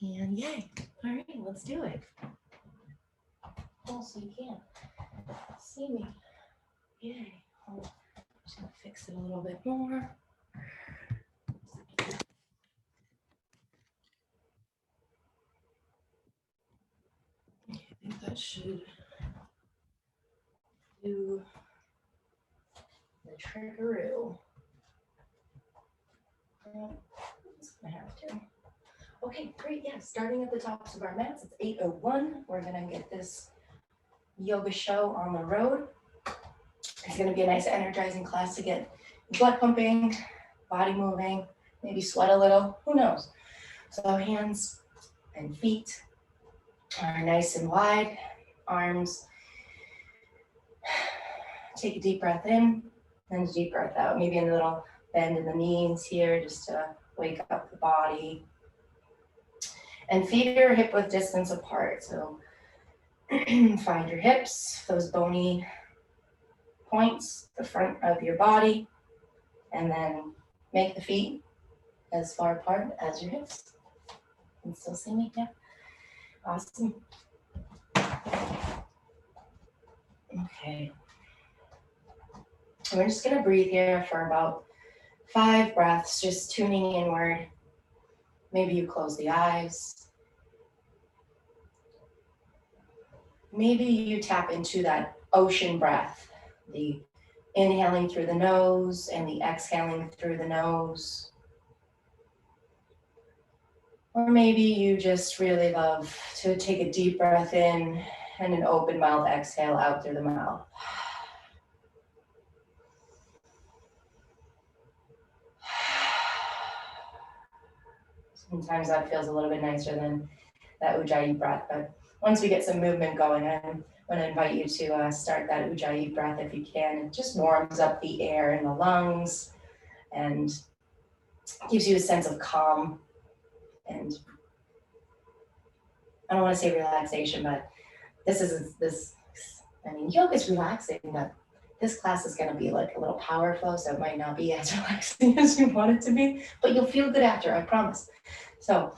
And yay. All right, let's do it. Oh, so you can see me. Yay. I'm just gonna fix it a little bit more. I think that should do the trickaroo. It's gonna have to. Okay, great. Yeah, starting at the tops of our mats. It's 8:01. We're gonna get this yoga show on the road. It's gonna be a nice energizing class to get blood pumping, body moving, maybe sweat a little. Who knows? So hands and feet are nice and wide. Arms. Take a deep breath in and a deep breath out. Maybe a little bend in the knees here just to wake up the body. And feet are hip width distance apart. So find your hips, those bony points, the front of your body, and then make the feet as far apart as your hips. You can still see me? Yeah. Awesome. Okay. We're just going to breathe here for about 5 breaths, just tuning inward. Maybe you close the eyes. Maybe you tap into that ocean breath, the inhaling through the nose and the exhaling through the nose. Or maybe you just really love to take a deep breath in and an open mouth exhale out through the mouth. Sometimes that feels a little bit nicer than that Ujjayi breath, but once we get some movement going, I'm going to invite you to start that Ujjayi breath if you can. It just warms up the air in the lungs and gives you a sense of calm and I don't want to say relaxation, but yoga is relaxing, but this class is going to be like a little power flow, so it might not be as relaxing as you want it to be, but you'll feel good after, I promise. So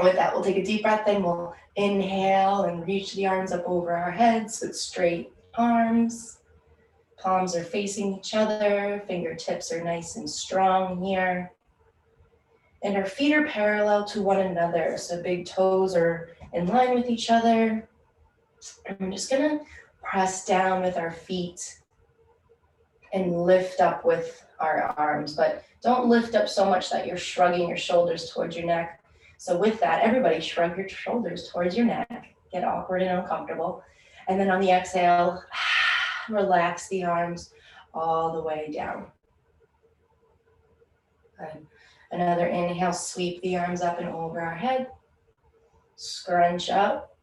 with that, we'll take a deep breath in, we'll inhale and reach the arms up over our heads with straight arms. Palms are facing each other, fingertips are nice and strong here. And our feet are parallel to one another, so big toes are in line with each other. And I'm just gonna press down with our feet and lift up with our arms, but don't lift up so much that you're shrugging your shoulders towards your neck. So with that, everybody shrug your shoulders towards your neck, get awkward and uncomfortable. And then on the exhale, relax the arms all the way down. Good. Another inhale, sweep the arms up and over our head. Scrunch up.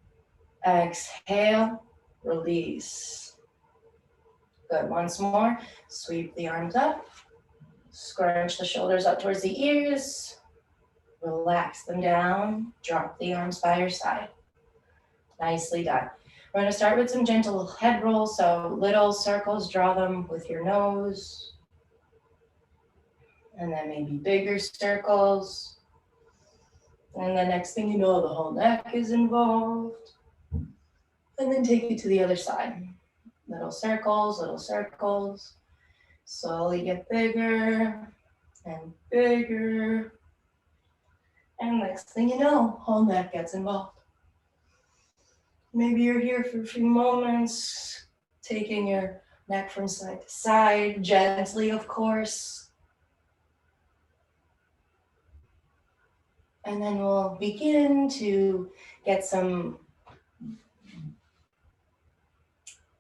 Exhale, release. Good. Once more. Sweep the arms up. Scrunch the shoulders up towards the ears. Relax them down. Drop the arms by your side. Nicely done. We're going to start with some gentle head rolls. So little circles, draw them with your nose. And then maybe bigger circles. And the next thing you know, the whole neck is involved. And then take it to the other side. Little circles, little circles. Slowly get bigger and bigger. And next thing you know, whole neck gets involved. Maybe you're here for a few moments, taking your neck from side to side, gently, of course. And then we'll begin to get some, I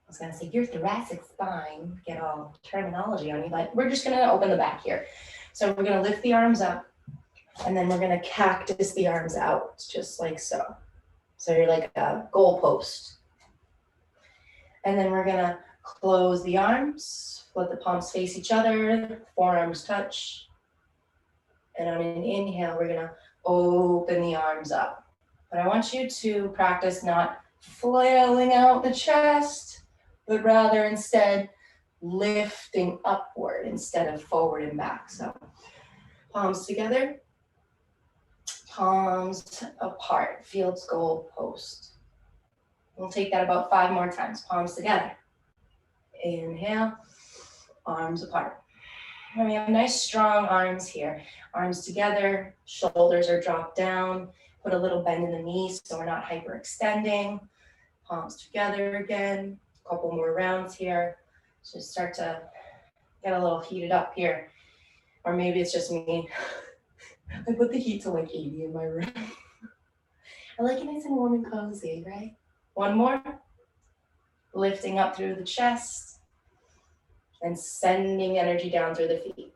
was going to say your thoracic spine, get all terminology on you, but we're just going to open the back here. So we're going to lift the arms up, and then we're going to cactus the arms out, just like so. So you're like a goalpost. And then we're going to close the arms, let the palms face each other, forearms touch. And on an inhale, we're going to open the arms up. But I want you to practice not flailing out the chest, but rather instead lifting upward instead of forward and back. So palms together, palms apart, Field's goal post. We'll take that about 5 more times, palms together. Inhale, arms apart. And we have nice strong arms here. Arms together, shoulders are dropped down, put a little bend in the knees so we're not hyperextending. Palms together again, a couple more rounds here. Just start to get a little heated up here. Or maybe it's just me. I put the heat to like 80 in my room. I like it nice and warm and cozy, right? One more. Lifting up through the chest and sending energy down through the feet.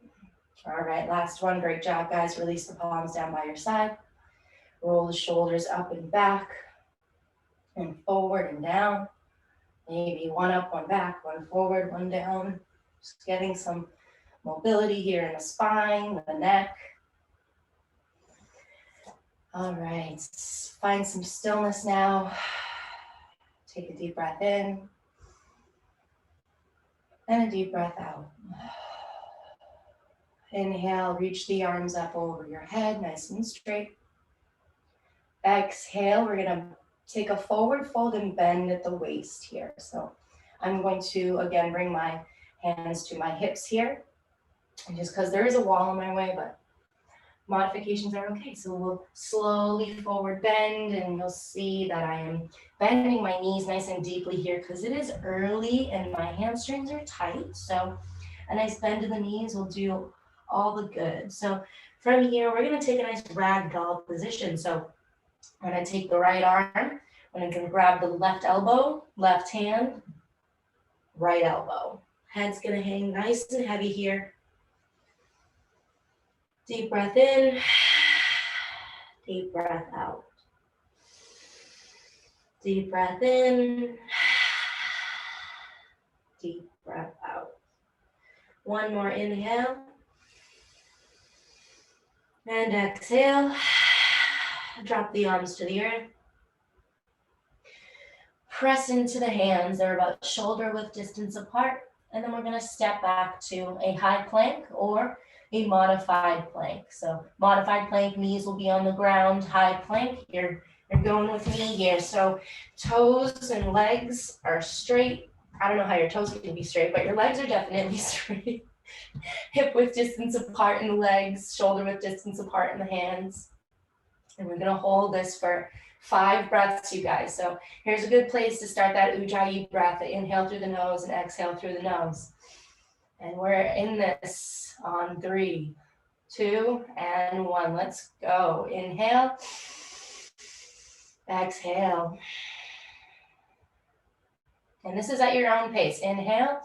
All right, last one. Great job, guys. Release the palms down by your side. Roll the shoulders up and back and forward and down. Maybe one up, one back, one forward, one down. Just getting some mobility here in the spine, the neck. All right, find some stillness now. Take a deep breath in and a deep breath out. Inhale, reach the arms up over your head, nice and straight. Exhale, we're gonna take a forward fold and bend at the waist here. So I'm going to, again, bring my hands to my hips here. And just because there is a wall in my way, but modifications are okay. So we'll slowly forward bend, and you'll see that I am bending my knees nice and deeply here because it is early and my hamstrings are tight. So a nice bend in the knees will do all the good. So from here, we're gonna take a nice ragdoll position. So I'm gonna take the right arm, I'm gonna grab the left elbow, left hand, right elbow. Head's gonna hang nice and heavy here. Deep breath in, deep breath out. Deep breath in, deep breath out. One more inhale. And exhale. Drop the arms to the earth. Press into the hands. They're about shoulder width distance apart. And then we're going to step back to a high plank or a modified plank. So modified plank, knees will be on the ground. High plank, you're going with me here. So toes and legs are straight. I don't know how your toes can be straight, but your legs are definitely straight. Hip width distance apart in the legs, shoulder width distance apart in the hands. And we're gonna hold this for 5 breaths, you guys. So here's a good place to start that Ujjayi breath. Inhale through the nose and exhale through the nose. And we're in this on 3, 2, and 1. Let's go. Inhale, exhale. And this is at your own pace. Inhale,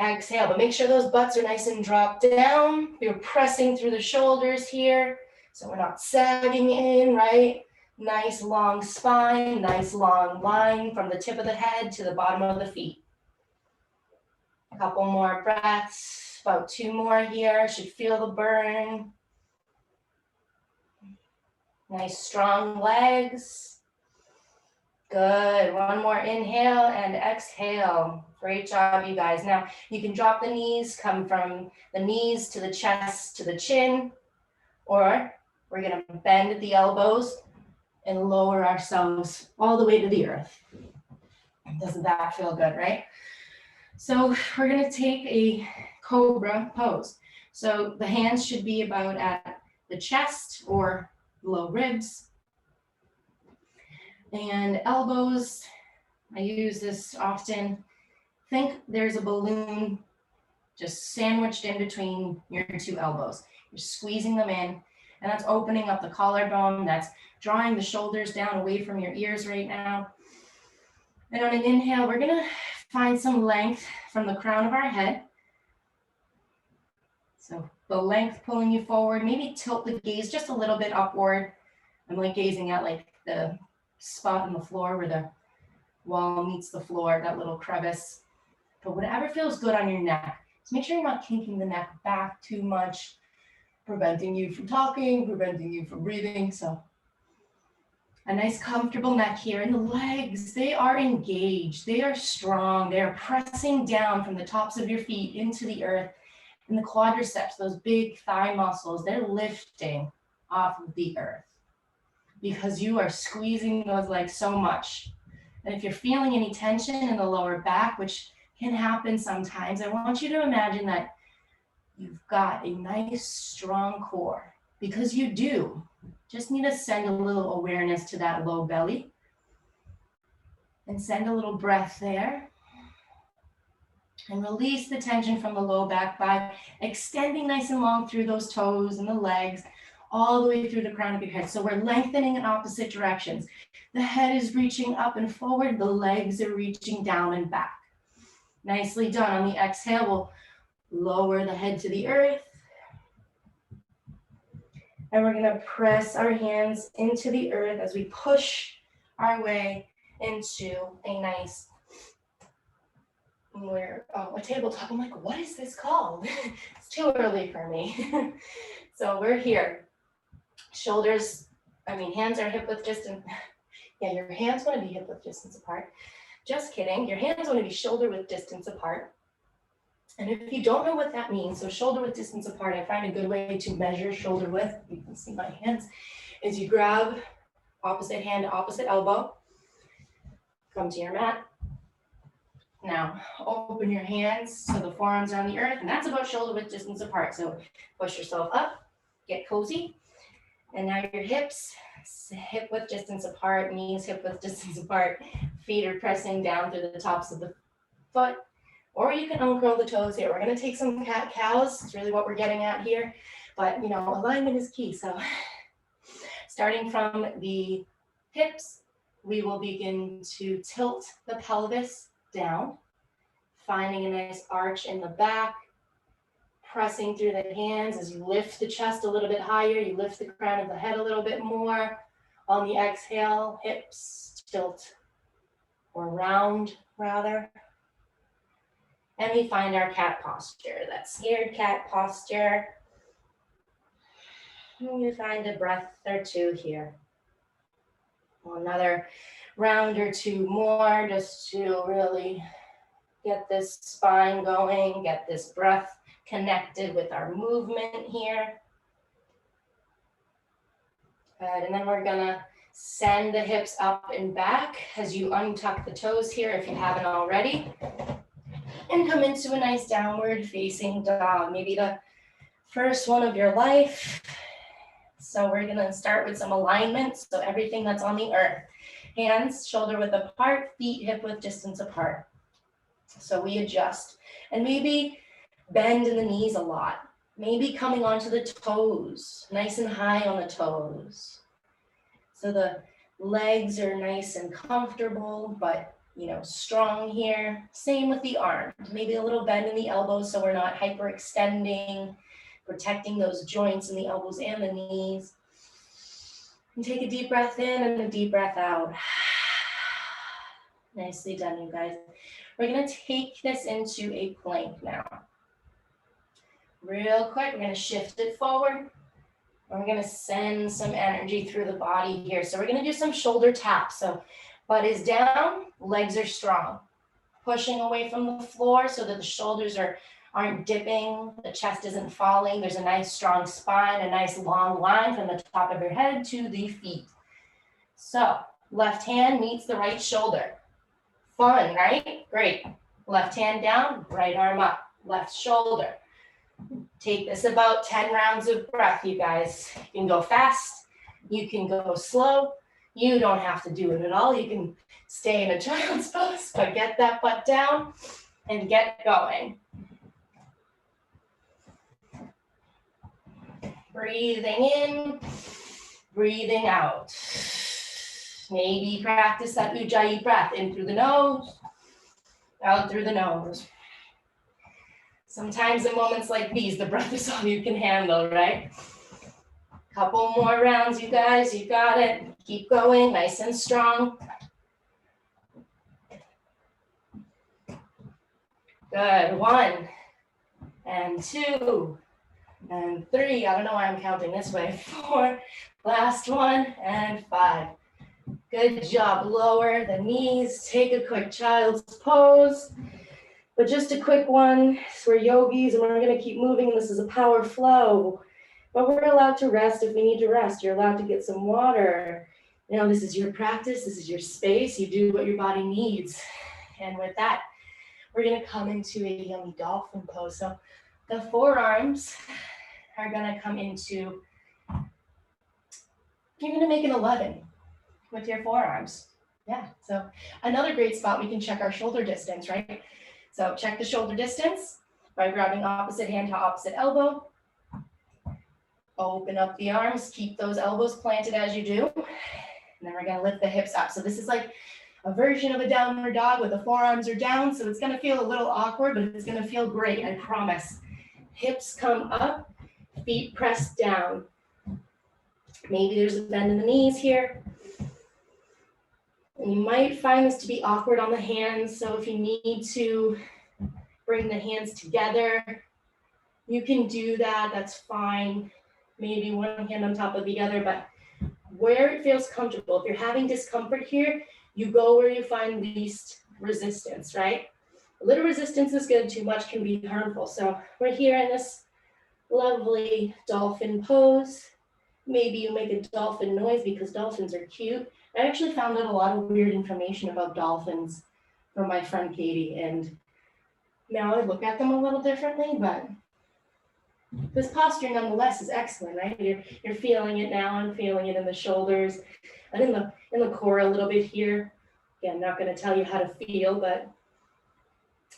exhale, but make sure those butts are nice and dropped down. You're pressing through the shoulders here, so we're not sagging in, right? Nice long spine, nice long line from the tip of the head to the bottom of the feet. A couple more breaths, about 2 more here. Should feel the burn. Nice strong legs. Good. One more inhale and exhale. Great job, you guys. Now you can drop the knees, come from the knees to the chest to the chin, or we're going to bend at the elbows and lower ourselves all the way to the earth. Doesn't that feel good, right? So we're going to take a cobra pose. So the hands should be about at the chest or below ribs. And elbows, I use this often. Think there's a balloon just sandwiched in between your 2 elbows. You're squeezing them in, and that's opening up the collarbone. That's drawing the shoulders down away from your ears right now. And on an inhale, we're gonna find some length from the crown of our head. So the length pulling you forward, maybe tilt the gaze just a little bit upward. I'm like gazing at like the spot on the floor where the wall meets the floor, that little crevice. But whatever feels good on your neck. So make sure you're not kinking the neck back too much, preventing you from talking, preventing you from breathing. So a nice comfortable neck here. And the legs, they are engaged. They are strong. They are pressing down from the tops of your feet into the earth. And the quadriceps, those big thigh muscles, they're lifting. off of the earth because you are squeezing those legs so much. And if you're feeling any tension in the lower back, which can happen sometimes, I want you to imagine that you've got a nice strong core because you do. Just need to send a little awareness to that low belly and send a little breath there. And release the tension from the low back by extending nice and long through those toes and the legs, all the way through the crown of your head. So we're lengthening in opposite directions. The head is reaching up and forward. The legs are reaching down and back. Nicely done. On the exhale, we'll lower the head to the earth. And we're gonna press our hands into the earth as we push our way into a nice a tabletop. I'm like, what is this called? It's too early for me. So we're here. Shoulders, hands are hip width distance. Yeah, your hands want to be hip width distance apart. Just kidding. Your hands want to be shoulder width distance apart. And if you don't know what that means, so shoulder width distance apart, I find a good way to measure shoulder width, you can see my hands, is you grab opposite hand to opposite elbow, come to your mat. Now, open your hands so the forearms are on the earth, and that's about shoulder width distance apart. So push yourself up, get cozy. And now your hips, hip width distance apart, knees hip width distance apart, feet are pressing down through the tops of the foot, or you can uncurl the toes here. We're gonna take some cat-cows, it's really what we're getting at here, but alignment is key. So starting from the hips, we will begin to tilt the pelvis down, finding a nice arch in the back, pressing through the hands as you lift the chest a little bit higher, you lift the crown of the head a little bit more. On the exhale, hips tilt or round rather. And we find our cat posture, that scared cat posture. And we find a breath or two here. Another round or two more just to really get this spine going, get this breath connected with our movement here. Good, and then we're gonna send the hips up and back as you untuck the toes here if you haven't already. And come into a nice downward facing dog, maybe the first one of your life. So we're gonna start with some alignment. So everything that's on the earth. Hands shoulder width apart, feet hip width distance apart. So we adjust and maybe bend in the knees a lot. Maybe coming onto the toes, nice and high on the toes. So the legs are nice and comfortable, but strong here. Same with the arms, maybe a little bend in the elbows so we're not hyperextending, protecting those joints in the elbows and the knees. And take a deep breath in and a deep breath out. Nicely done, you guys. We're gonna take this into a plank now. Real quick, we're gonna shift it forward. And we're gonna send some energy through the body here. So we're gonna do some shoulder taps. So butt is down, legs are strong. Pushing away from the floor so that the shoulders aren't dipping, the chest isn't falling. There's a nice strong spine, a nice long line from the top of your head to the feet. So left hand meets the right shoulder. Fun, right? Great. Left hand down, right arm up, left shoulder. Take this about 10 rounds of breath, you guys. You can go fast, you can go slow. You don't have to do it at all. You can stay in a child's pose, but get that butt down and get going. Breathing in, breathing out. Maybe practice that Ujjayi breath, in through the nose, out through the nose. Sometimes in moments like these, the breath is all you can handle, right? Couple more rounds, you guys, you got it. Keep going, nice and strong. Good, 1 and 2 and 3. I don't know why I'm counting this way. 4, last one, and 5. Good job. Lower the knees, take a quick child's pose. But just a quick one, we're yogis and we're gonna keep moving. This is a power flow. But we're allowed to rest if we need to rest. You're allowed to get some water. You know, this is your practice. This is your space. You do what your body needs. And with that, we're gonna come into a yummy dolphin pose. So the forearms are gonna come into, you're gonna make an 11 with your forearms. Yeah, so another great spot, we can check our shoulder distance, right? So check the shoulder distance by grabbing opposite hand to opposite elbow. Open up the arms, keep those elbows planted as you do. And then we're gonna lift the hips up. So this is like a version of a downward dog where the forearms are down. So it's gonna feel a little awkward, but it's gonna feel great, I promise. Hips come up, feet press down. Maybe there's a bend in the knees here. And you might find this to be awkward on the hands. So if you need to bring the hands together, you can do that, that's fine. Maybe one hand on top of the other, but where it feels comfortable. If you're having discomfort here, you go where you find least resistance, right? A little resistance is good, too much can be harmful. So we're here in this lovely dolphin pose. Maybe you make a dolphin noise because dolphins are cute. I actually found out a lot of weird information about dolphins from my friend Katie, and now I look at them a little differently, but this posture nonetheless is excellent, right? You're feeling it now. I'm feeling it in the shoulders and in the core a little bit here. Again, not going to tell you how to feel, but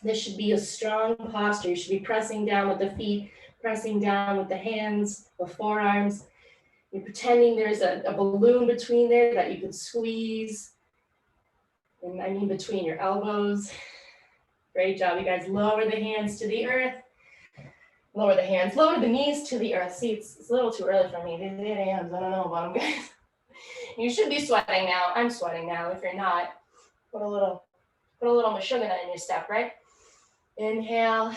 this should be a strong posture. You should be pressing down with the feet, pressing down with the hands, the forearms. You're pretending there's a balloon between there that you could squeeze. And I mean between your elbows. Great job, you guys. Lower the hands to the earth. Lower the hands, lower the knees to the earth. See, it's a little too early for me. These 8 a.m.s, I don't know about them, guys. You should be sweating now. I'm sweating now. If you're not, put a little mashugana in your step, right? Inhale,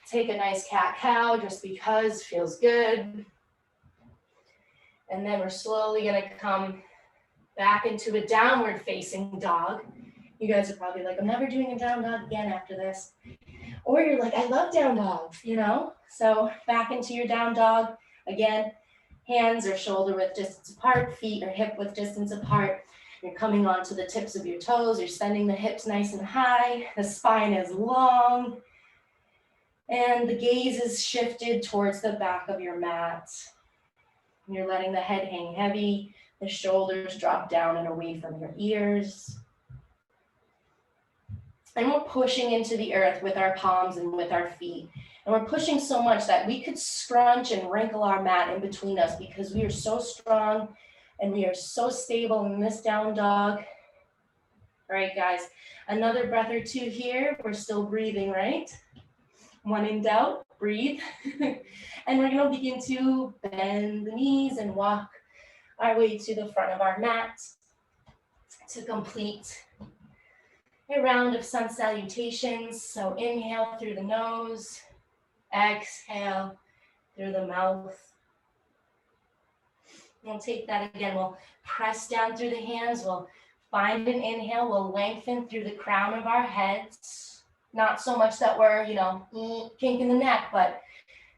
take a nice cat-cow just because, feels good. And then we're slowly gonna come back into a downward facing dog. You guys are probably like, I'm never doing a down dog again after this. Or you're like, I love down dogs, you know? So back into your down dog. Again, hands are shoulder width distance apart, feet are hip width distance apart. You're coming onto the tips of your toes. You're sending the hips nice and high. The spine is long. And the gaze is shifted towards the back of your mat. You're letting the head hang heavy. The shoulders drop down and away from your ears. And we're pushing into the earth with our palms and with our feet. And we're pushing so much that we could scrunch and wrinkle our mat in between us because we are so strong and we are so stable in this down dog. All right, guys, another breath or two here. We're still breathing, right? When in doubt, breathe. And we're gonna begin to bend the knees and walk our way to the front of our mat to complete a round of sun salutations. So inhale through the nose, exhale through the mouth. We'll take that again. We'll press down through the hands. We'll find an inhale. We'll lengthen through the crown of our heads. Not so much that we're, kinking the neck, but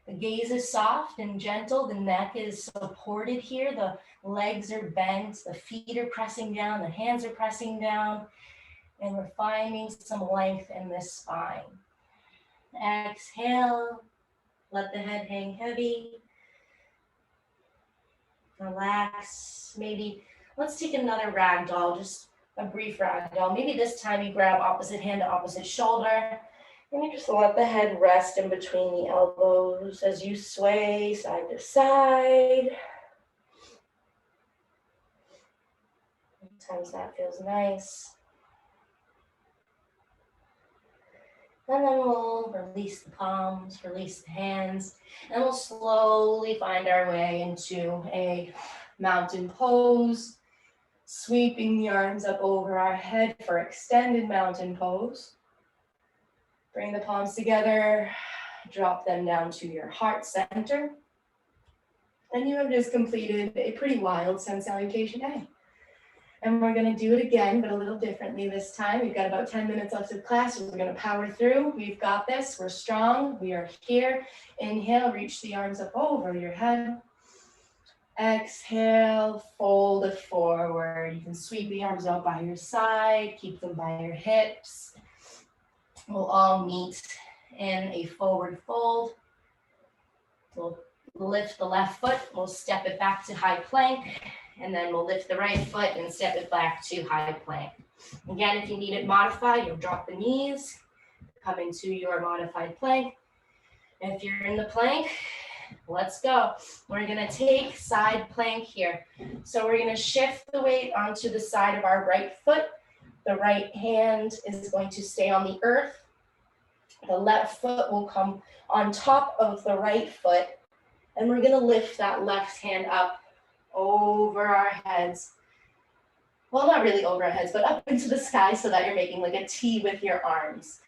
the gaze is soft and gentle. The neck is supported here. The legs are bent. The feet are pressing down. The hands are pressing down. And we're finding some length in this spine. Exhale, let the head hang heavy. Relax. Maybe let's take another ragdoll, just a brief ragdoll. Maybe this time you grab opposite hand to opposite shoulder. And you just let the head rest in between the elbows as you sway side to side. Sometimes that feels nice. And then we'll release the palms, release the hands, and we'll slowly find our way into a mountain pose, sweeping the arms up over our head for extended mountain pose. Bring the palms together, drop them down to your heart center. And you have just completed a pretty wild sun salutation day. And we're gonna do it again, but a little differently this time. We've got about 10 minutes left of class. So we're gonna power through. We've got this, we're strong, we are here. Inhale, reach the arms up over your head. Exhale, fold it forward. You can sweep the arms out by your side, keep them by your hips. We'll all meet in a forward fold. We'll lift the left foot, we'll step it back to high plank, and then we'll lift the right foot and step it back to high plank. Again, if you need it modified, you'll drop the knees, come into your modified plank. If you're in the plank, let's go. We're gonna take side plank here. So we're gonna shift the weight onto the side of our right foot. The right hand is going to stay on the earth. The left foot will come on top of the right foot. And we're gonna lift that left hand up over our heads. Well, not really over our heads, but up into the sky so that you're making like a T with your arms.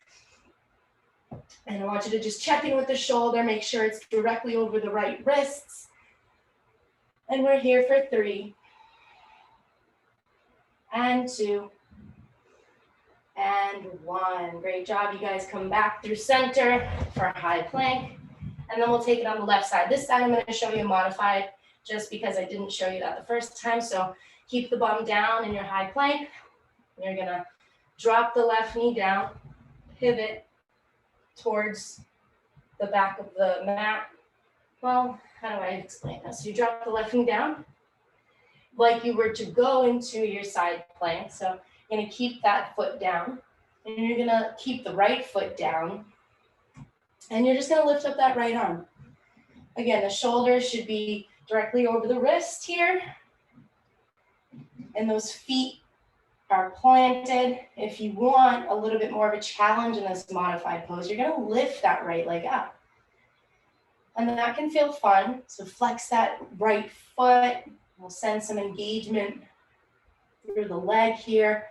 And I want you to just check in with the shoulder, make sure it's directly over the right wrists. And we're here for 3, and 2, and 1. Great job, you guys. Come back through center for high plank. And then we'll take it on the left side. This time I'm going to show you modified just because I didn't show you that the first time. So keep the bum down in your high plank. You're going to drop the left knee down, pivot towards the back of the mat. Well, how do I explain this? You drop the left knee down like you were to go into your side plank. So you're going to keep that foot down, and you're going to keep the right foot down, and you're just going to lift up that right arm. Again, the shoulders should be directly over the wrist here, and those feet are planted. If you want a little bit more of a challenge in this modified pose, you're gonna lift that right leg up. And that can feel fun. So flex that right foot. We'll send some engagement through the leg here.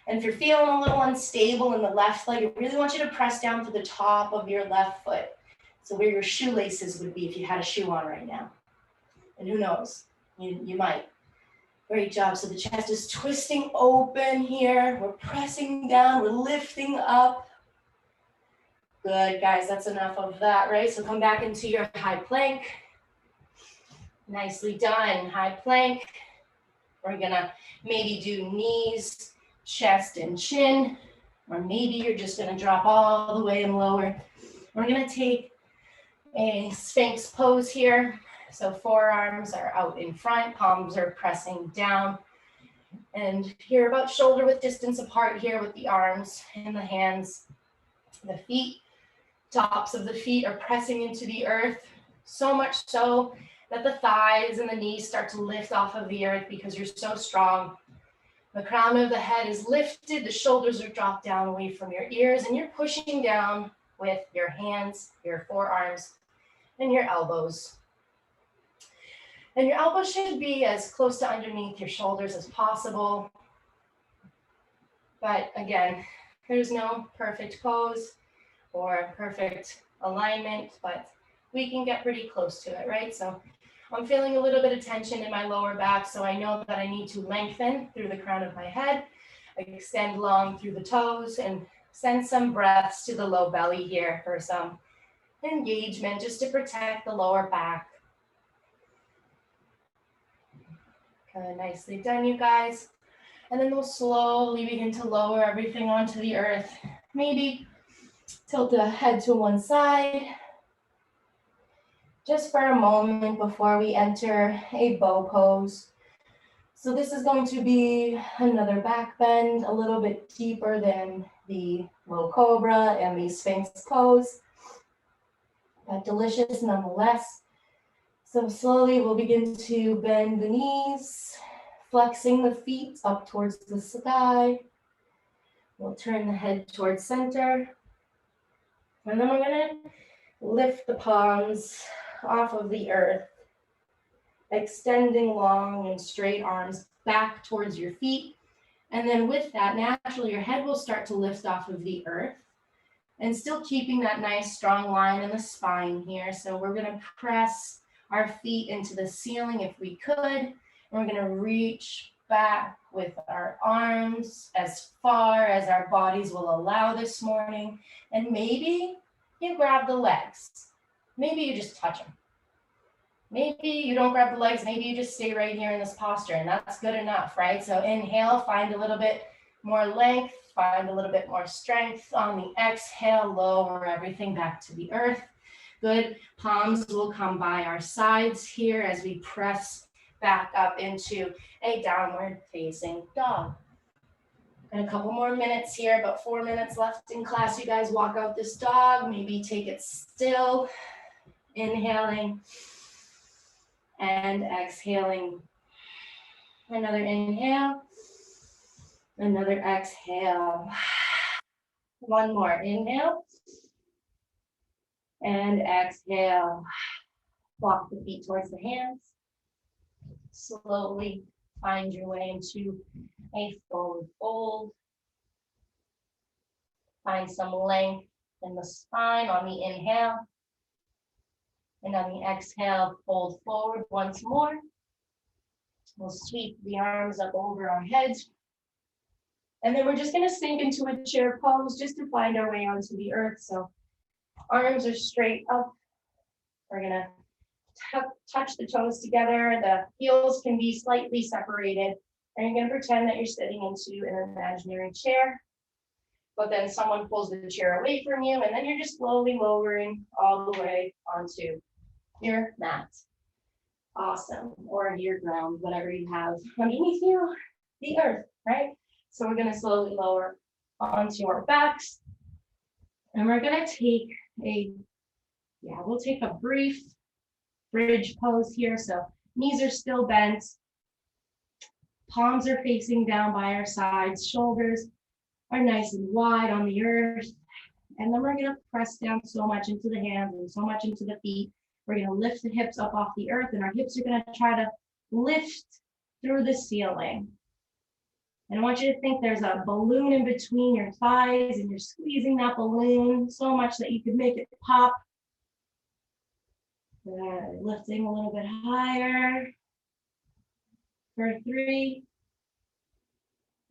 And if you're feeling a little unstable in the left leg, I really want you to press down to the top of your left foot. So where your shoelaces would be if you had a shoe on right now. And who knows, you might. Great job. So the chest is twisting open here. We're pressing down, we're lifting up. Good, guys, that's enough of that, right? So come back into your high plank. Nicely done, high plank. We're gonna maybe do knees, chest, and chin, or maybe you're just gonna drop all the way and lower. We're gonna take a Sphinx pose here. So forearms are out in front, palms are pressing down. And you're about shoulder width distance apart here with the arms and the hands. The feet, tops of the feet are pressing into the earth, so much so that the thighs and the knees start to lift off of the earth because you're so strong. The crown of the head is lifted, the shoulders are dropped down away from your ears, and you're pushing down with your hands, your forearms, and your elbows. And your elbows should be as close to underneath your shoulders as possible. But again, there's no perfect pose or perfect alignment, but we can get pretty close to it, right? So I'm feeling a little bit of tension in my lower back, so I know that I need to lengthen through the crown of my head, extend long through the toes, and send some breaths to the low belly here for some engagement, just to protect the lower back. Good, nicely done, you guys. And then we'll slowly begin to lower everything onto the earth. Maybe tilt the head to one side, just for a moment before we enter a bow pose. So this is going to be another back bend, a little bit deeper than the low cobra and the Sphinx pose, but delicious nonetheless. So slowly we'll begin to bend the knees, flexing the feet up towards the sky. We'll turn the head towards center. And then we're gonna lift the palms off of the earth, extending long and straight arms back towards your feet. And then with that, naturally, your head will start to lift off of the earth and still keeping that nice strong line in the spine here. So we're gonna press our feet into the ceiling if we could. And we're gonna reach back with our arms as far as our bodies will allow this morning. And maybe you grab the legs. Maybe you just touch them. Maybe you don't grab the legs, maybe you just stay right here in this posture, and that's good enough, right? So inhale, find a little bit more length, find a little bit more strength. On the exhale, lower everything back to the earth. Good. Palms will come by our sides here as we press back up into a downward facing dog. And a couple more minutes here, about 4 minutes left in class. You guys walk out this dog, maybe take it still, inhaling and exhaling. Another inhale, another exhale. One more inhale and exhale. Walk the feet towards the hands. Slowly find your way into a forward fold. Find some length in the spine on the inhale. And on the exhale, fold forward once more. We'll sweep the arms up over our heads. And then we're just going to sink into a chair pose just to find our way onto the earth. So arms are straight up. We're going to touch the toes together. The heels can be slightly separated. And you're going to pretend that you're sitting into an imaginary chair. But then someone pulls the chair away from you, and then you're just slowly lowering all the way onto your mat. Awesome. Or your ground, whatever you have underneath you, the earth, right? So we're going to slowly lower onto our backs. And we're going to take we'll take a brief bridge pose here. So knees are still bent. Palms are facing down by our sides. Shoulders are nice and wide on the earth. And then we're going to press down so much into the hands and so much into the feet. We're going to lift the hips up off the earth, and our hips are going to try to lift through the ceiling. And I want you to think there's a balloon in between your thighs, and you're squeezing that balloon so much that you could make it pop. Lifting a little bit higher for 3.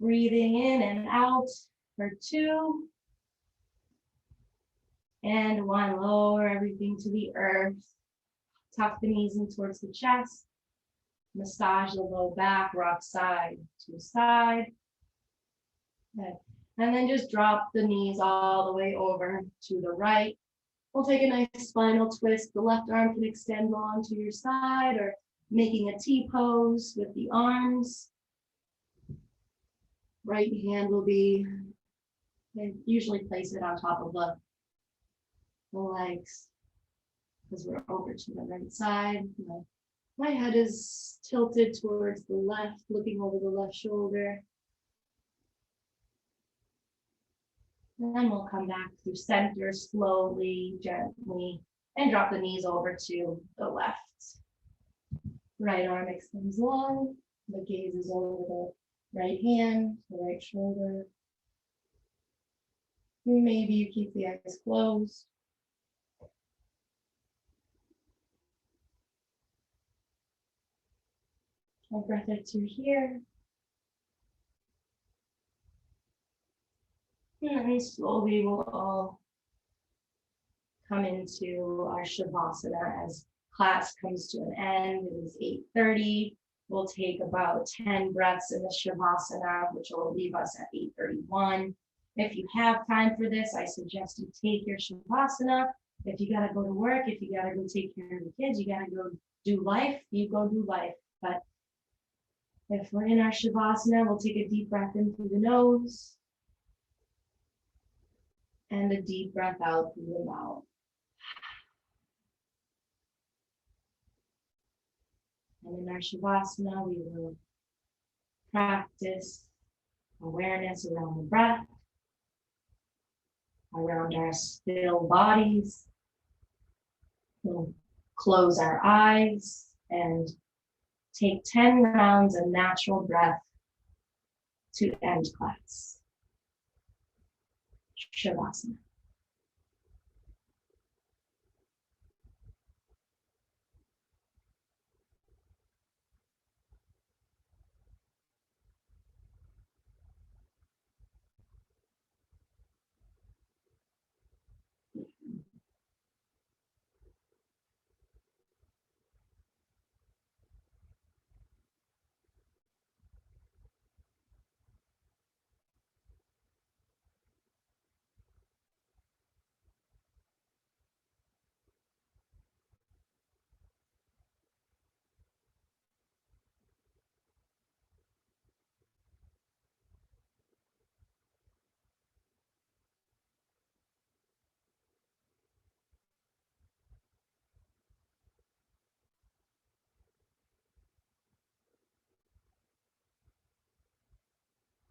Breathing in and out for 2. And 1, lower everything to the earth. Tuck the knees in towards the chest. Massage the low back, rock side to side. Okay. And then just drop the knees all the way over to the right. We'll take a nice spinal twist. The left arm can extend long to your side, or making a T pose with the arms. Right hand will be, they usually place it on top of the legs because we're over to the right side. My head is tilted towards the left, looking over the left shoulder. And then we'll come back through center slowly, gently, and drop the knees over to the left. Right arm extends long, the gaze is over the right hand, the right shoulder. Maybe you keep the eyes closed. A breath or 2 here. And then slowly we'll all come into our Shavasana as class comes to an end. It is 8:30. We'll take about 10 breaths in the Shavasana, which will leave us at 8:31. If you have time for this, I suggest you take your Shavasana. If you gotta go to work, if you gotta go take care of the kids, you gotta go do life, you go do life. But if we're in our Shavasana, we'll take a deep breath in through the nose and a deep breath out through the mouth. And in our Shavasana, we will practice awareness around the breath, around our still bodies. We'll close our eyes and take 10 rounds of natural breath to end class. Shavasana.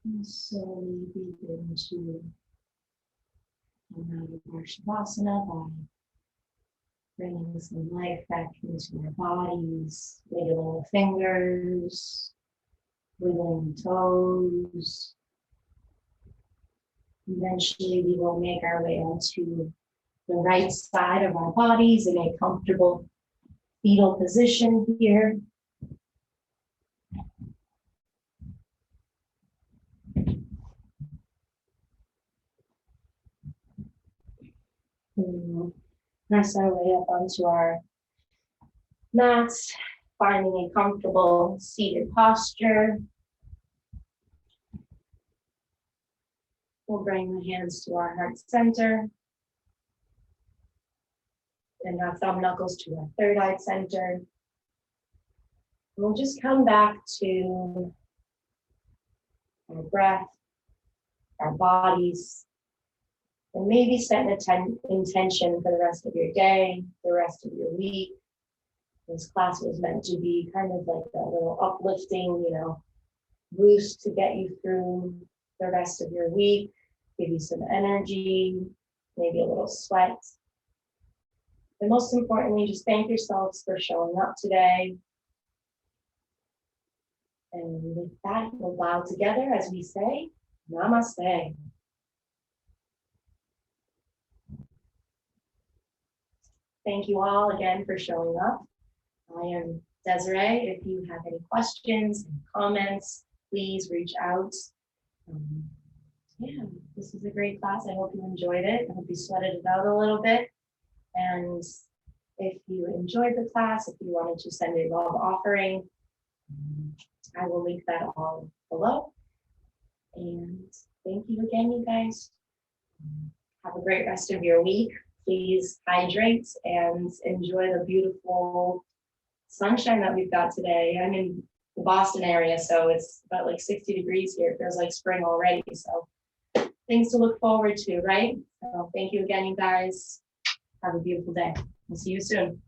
And slowly begin to come out of our Shavasana by bringing some life back into our bodies, wiggling the fingers, wiggling the toes. Eventually, we will make our way onto the right side of our bodies in a comfortable fetal position here. We'll press our way up onto our mats, finding a comfortable seated posture. We'll bring the hands to our heart center and our thumb knuckles to our third eye center. We'll just come back to our breath, our bodies, and maybe set an intention for the rest of your day, the rest of your week. This class was meant to be kind of like a little uplifting, boost to get you through the rest of your week, give you some energy, maybe a little sweat. And most importantly, just thank yourselves for showing up today. And with that, we'll bow together as we say, Namaste. Thank you all again for showing up. I am Desiree. If you have any questions and comments, please reach out. This is a great class. I hope you enjoyed it. I hope you sweated it out a little bit. And if you enjoyed the class, if you wanted to send a love offering, I will link that all below. And thank you again, you guys. Have a great rest of your week. Please hydrate and enjoy the beautiful sunshine that we've got today. I'm in the Boston area, so it's about like 60 degrees here. It feels like spring already. So things to look forward to, right? So thank you again, you guys. Have a beautiful day. We'll see you soon.